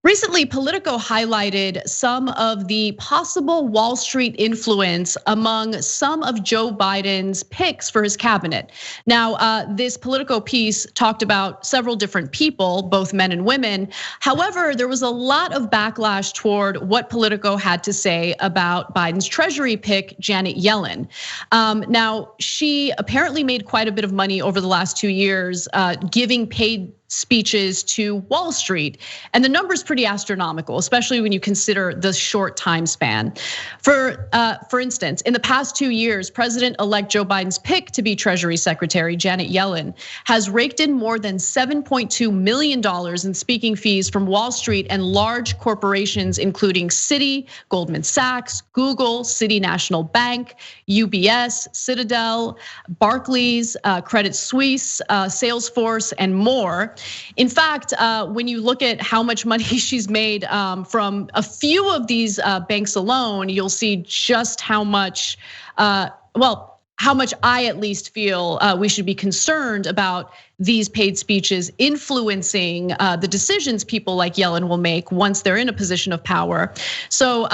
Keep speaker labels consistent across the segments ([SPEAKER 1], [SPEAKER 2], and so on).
[SPEAKER 1] Recently, Politico highlighted some of the possible Wall Street influence among some of Joe Biden's picks for his cabinet. Now, this Politico piece talked about several different people, both men and women. However, there was a lot of backlash toward what Politico had to say about Biden's Treasury pick, Janet Yellen. Now, she apparently made quite a bit of money over the last 2 years, giving paid speeches to Wall Street. And the number's pretty astronomical, especially when you consider the short time span. For instance, in the past 2 years, President-elect Joe Biden's pick to be Treasury Secretary, Janet Yellen, has raked in more than $7.2 million in speaking fees from Wall Street and large corporations, including Citi, Goldman Sachs, Google, City National Bank, UBS, Citadel, Barclays, Credit Suisse, Salesforce, and more. In fact, when you look at how much money she's made from a few of these banks alone, you'll see just how much, how much I at least feel we should be concerned about these paid speeches influencing the decisions people like Yellen will make once they're in a position of power. So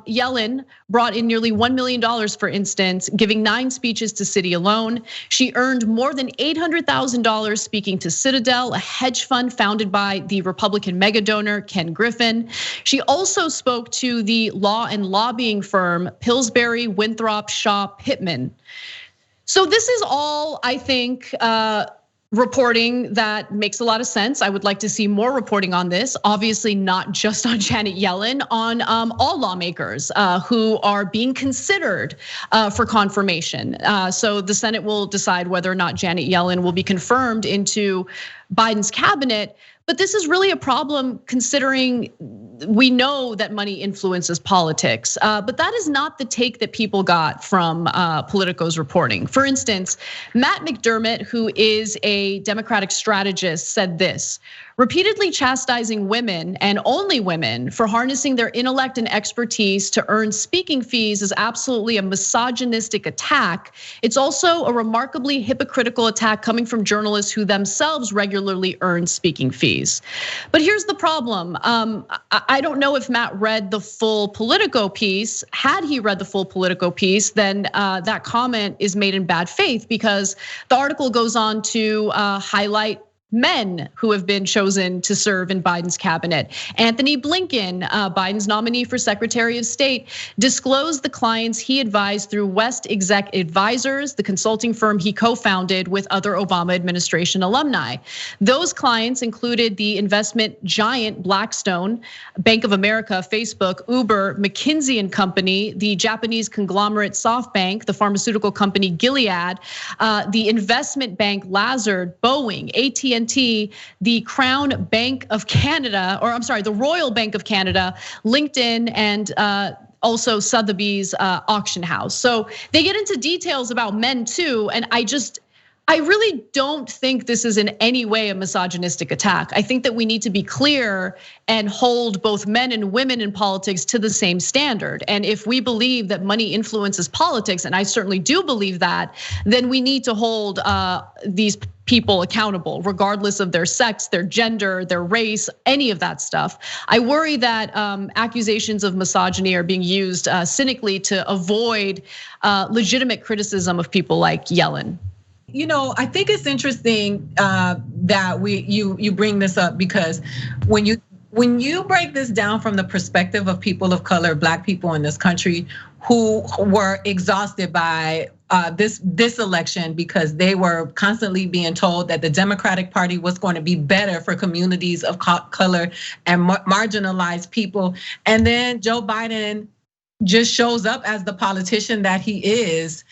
[SPEAKER 1] Yellen brought in nearly $1 million, for instance, giving 9 speeches to Citi alone. She earned more than $800,000 speaking to Citadel, a hedge fund founded by the Republican mega donor Ken Griffin. She also spoke to the law and lobbying firm Pillsbury, Winthrop, Shaw, Pittman. So this is all, I think, reporting that makes a lot of sense. I would like to see more reporting on this. Obviously, not just on Janet Yellen, on all lawmakers who are being considered for confirmation. So the Senate will decide whether or not Janet Yellen will be confirmed into Biden's cabinet. But this is really a problem considering we know that money influences politics. But that is not the take that people got from Politico's reporting. For instance, Matt McDermott, who is a Democratic strategist, said this: repeatedly chastising women and only women for harnessing their intellect and expertise to earn speaking fees is absolutely a misogynistic attack. It's also a remarkably hypocritical attack coming from journalists who themselves regularly earn speaking fees. But here's the problem. I don't know if Matt read the full Politico piece. Had he read the full Politico piece, then that comment is made in bad faith, because the article goes on to highlight men who have been chosen to serve in Biden's cabinet. Anthony Blinken, Biden's nominee for Secretary of State, disclosed the clients he advised through West Exec Advisors, the consulting firm he co-founded with other Obama administration alumni. Those clients included the investment giant Blackstone, Bank of America, Facebook, Uber, McKinsey and Company, the Japanese conglomerate SoftBank, the pharmaceutical company Gilead, the investment bank Lazard, Boeing, AT&T, the Crown Bank of Canada, or I'm sorry, the Royal Bank of Canada, LinkedIn, and also Sotheby's auction house. So they get into details about men too, and I really don't think this is in any way a misogynistic attack. I think that we need to be clear and hold both men and women in politics to the same standard. And if we believe that money influences politics, and I certainly do believe that, then we need to hold these people accountable, regardless of their sex, their gender, their race, any of that stuff. I worry that accusations of misogyny are being used cynically to avoid legitimate criticism of people like Yellen.
[SPEAKER 2] You know, I think it's interesting that you bring this up, because when you break this down from the perspective of people of color, Black people in this country who were exhausted by this election, because they were constantly being told that the Democratic Party was going to be better for communities of color and marginalized people, and then Joe Biden just shows up as the politician that he is,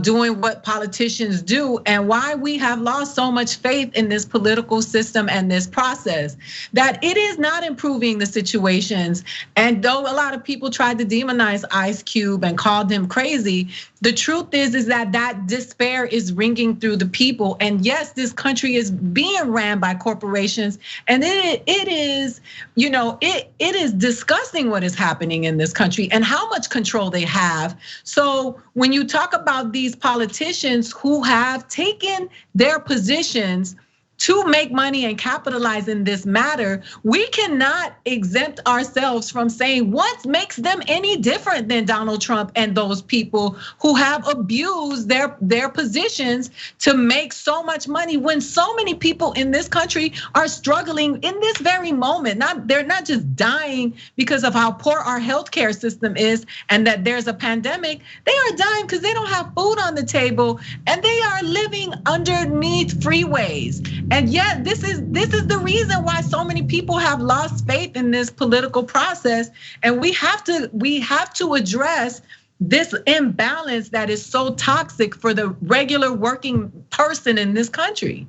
[SPEAKER 2] doing what politicians do, and why we have lost so much faith in this political system and this process, that it is not improving the situations. And though a lot of people tried to demonize Ice Cube and called him crazy, the truth is that despair is ringing through the people. And yes, this country is being ran by corporations, and it is, it is disgusting what is happening in this country and how much control they have. So when you talk about these politicians who have taken their positions to make money and capitalize in this matter, we cannot exempt ourselves from saying what makes them any different than Donald Trump and those people who have abused their positions to make so much money when so many people in this country are struggling in this very moment. They're not just dying because of how poor our healthcare system is and that there's a pandemic. They are dying because they don't have food on the table and they are living underneath freeways. And yet this is the reason why so many people have lost faith in this political process. And we have to address this imbalance that is so toxic for the regular working person in this country.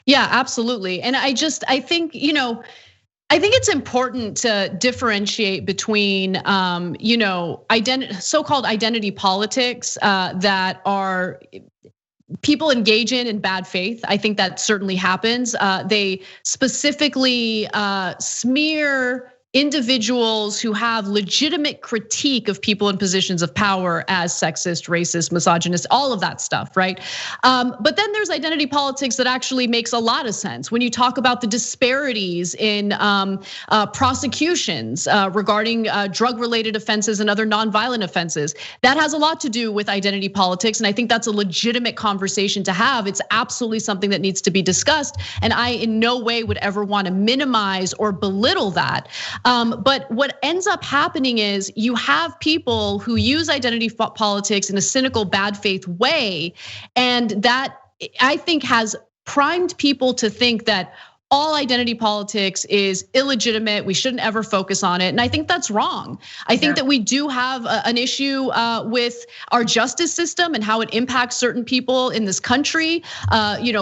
[SPEAKER 1] Yeah, absolutely. And I think, I think it's important to differentiate between, so-called identity politics that are people engage in bad faith. I think that certainly happens. They specifically smear individuals who have legitimate critique of people in positions of power as sexist, racist, misogynist, all of that stuff, right? But then there's identity politics that actually makes a lot of sense when you talk about the disparities in prosecutions regarding drug-related offenses and other nonviolent offenses. That has a lot to do with identity politics, and I think that's a legitimate conversation to have. It's absolutely something that needs to be discussed, and I in no way would ever want to minimize or belittle that. But what ends up happening is you have people who use identity politics in a cynical, bad faith way. And that I think has primed people to think that all identity politics is illegitimate. We shouldn't ever focus on it. And I think that's wrong. I think that we do have an issue with our justice system and how it impacts certain people in this country.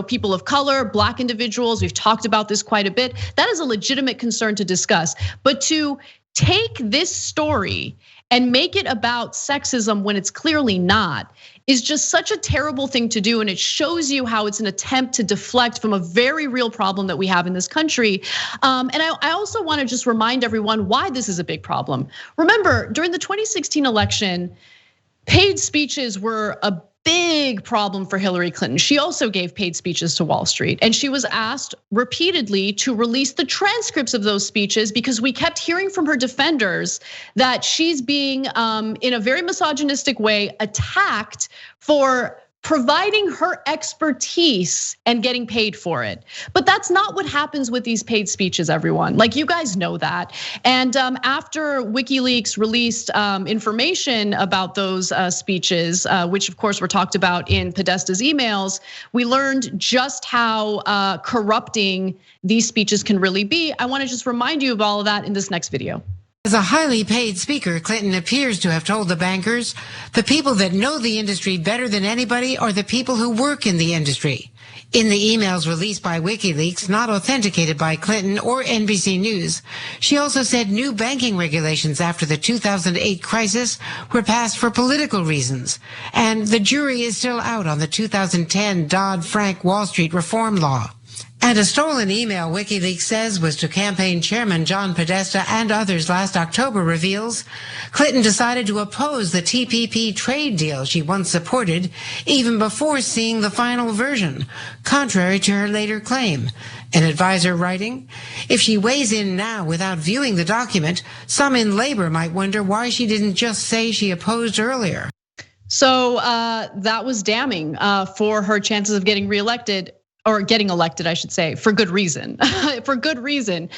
[SPEAKER 1] People of color, Black individuals, we've talked about this quite a bit. That is a legitimate concern to discuss. But to take this story and make it about sexism when it's clearly not is just such a terrible thing to do. And it shows you how it's an attempt to deflect from a very real problem that we have in this country. And I also want to just remind everyone why this is a big problem. Remember, during the 2016 election, paid speeches were a big problem for Hillary Clinton. She also gave paid speeches to Wall Street, and she was asked repeatedly to release the transcripts of those speeches because we kept hearing from her defenders that she's being, in a very misogynistic way, attacked for providing her expertise and getting paid for it. But that's not what happens with these paid speeches, everyone. Like, you guys know that. And after WikiLeaks released information about those speeches, which of course were talked about in Podesta's emails, we learned just how corrupting these speeches can really be. I want to just remind you of all of that in this next video.
[SPEAKER 3] As a highly paid speaker, Clinton appears to have told the bankers, the people that know the industry better than anybody are the people who work in the industry. In the emails released by WikiLeaks, not authenticated by Clinton or NBC News, she also said new banking regulations after the 2008 crisis were passed for political reasons. And the jury is still out on the 2010 Dodd-Frank Wall Street reform law. And a stolen email, WikiLeaks says, was to campaign chairman John Podesta and others last October reveals Clinton decided to oppose the TPP trade deal she once supported even before seeing the final version, contrary to her later claim. An advisor writing, if she weighs in now without viewing the document, some in labor might wonder why she didn't just say she opposed earlier.
[SPEAKER 1] So that was damning for her chances of getting reelected. Or getting elected, I should say, for good reason. For good reason.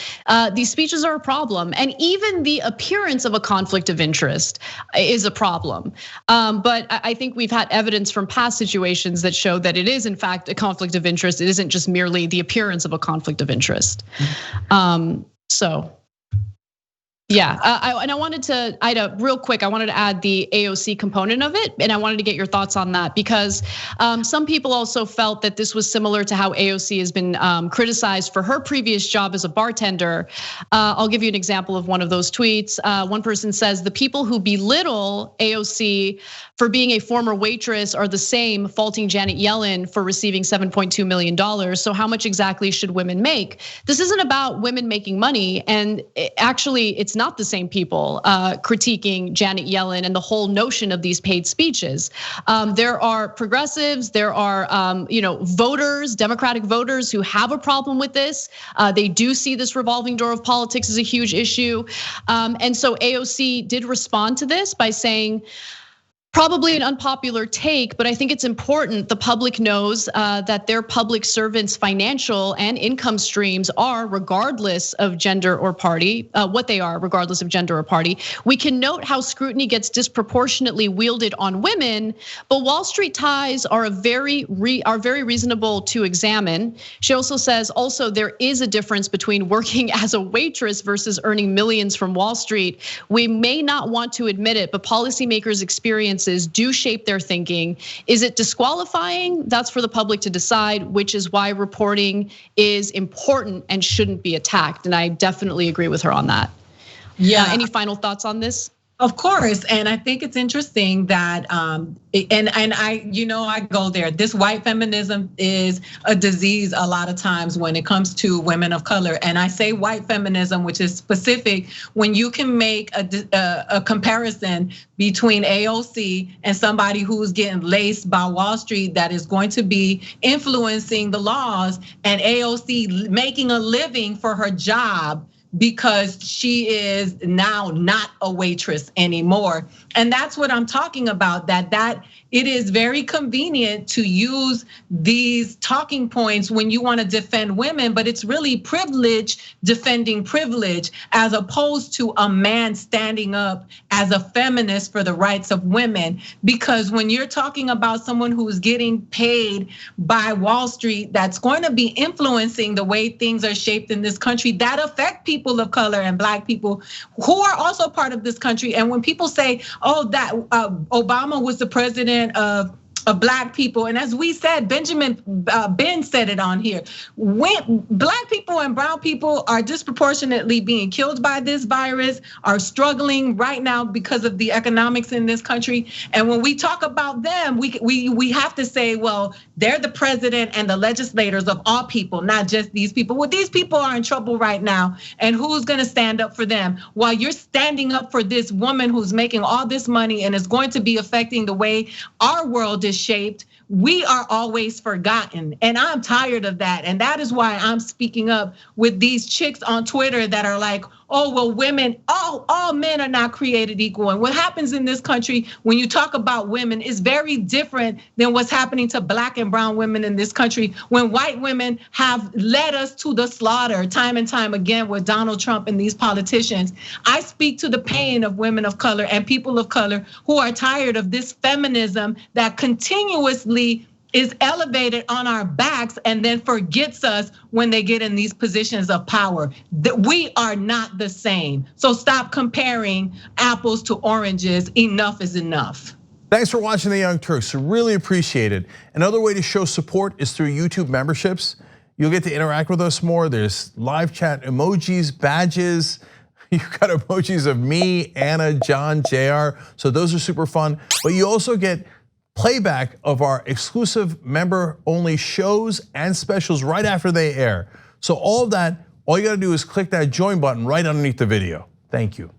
[SPEAKER 1] These speeches are a problem, and even the appearance of a conflict of interest is a problem. But I think we've had evidence from past situations that show that it is, in fact, a conflict of interest. It isn't just merely the appearance of a conflict of interest. Yeah, and I wanted to, Ida, real quick, I wanted to add the AOC component of it, and I wanted to get your thoughts on that because some people also felt that this was similar to how AOC has been criticized for her previous job as a bartender. I'll give you an example of one of those tweets. One person says, the people who belittle AOC for being a former waitress are the same faulting Janet Yellen for receiving $7.2 million. So how much exactly should women make? This isn't about women making money, and actually it's not the same people critiquing Janet Yellen and the whole notion of these paid speeches. There are progressives, there are voters, Democratic voters who have a problem with this. They do see this revolving door of politics as a huge issue. And so AOC did respond to this by saying, probably an unpopular take, but I think it's important the public knows that their public servants' financial and income streams are, regardless of gender or party, what they are, regardless of gender or party. We can note how scrutiny gets disproportionately wielded on women, but Wall Street ties are very reasonable to examine. She also says, there is a difference between working as a waitress versus earning millions from Wall Street. We may not want to admit it, but policymakers' experiences do shape their thinking. Is it disqualifying? That's for the public to decide, which is why reporting is important and shouldn't be attacked. And I definitely agree with her on that. Yeah. Any final thoughts on this?
[SPEAKER 2] Of course, and I think it's interesting that, I go there. This white feminism is a disease a lot of times when it comes to women of color. And I say white feminism, which is specific when you can make a comparison between AOC and somebody who's getting laced by Wall Street that is going to be influencing the laws, and AOC making a living for her job because she is now not a waitress anymore. And that's what I'm talking about, that it is very convenient to use these talking points when you want to defend women, but it's really privilege defending privilege, as opposed to a man standing up as a feminist for the rights of women. Because when you're talking about someone who's getting paid by Wall Street, that's going to be influencing the way things are shaped in this country, that affect people of color and Black people who are also part of this country. And when people say, oh, that Obama was the president of Black people, and as we said, Ben said it on here, when Black people and brown people are disproportionately being killed by this virus, are struggling right now because of the economics in this country. And when we talk about them, we have to say, well, they're the president and the legislators of all people, not just these people. Well, these people are in trouble right now, and who's gonna stand up for them? While you're standing up for this woman who's making all this money and is going to be affecting the way our world is shaped, we are always forgotten. And I'm tired of that. And that is why I'm speaking up with these chicks on Twitter that are like, oh, well, women, all men are not created equal. And what happens in this country when you talk about women is very different than what's happening to Black and brown women in this country, when white women have led us to the slaughter time and time again with Donald Trump and these politicians. I speak to the pain of women of color and people of color who are tired of this feminism that continuously is elevated on our backs and then forgets us when they get in these positions of power. That we are not the same. So stop comparing apples to oranges. Enough is enough.
[SPEAKER 4] Thanks for watching The Young Turks. Really appreciate it. Another way to show support is through YouTube memberships. You'll get to interact with us more. There's live chat emojis, badges. You've got emojis of me, Anna, John, JR. So those are super fun. But you also get playback of our exclusive member-only shows and specials right after they air. So all of that, all you gotta do is click that join button right underneath the video. Thank you.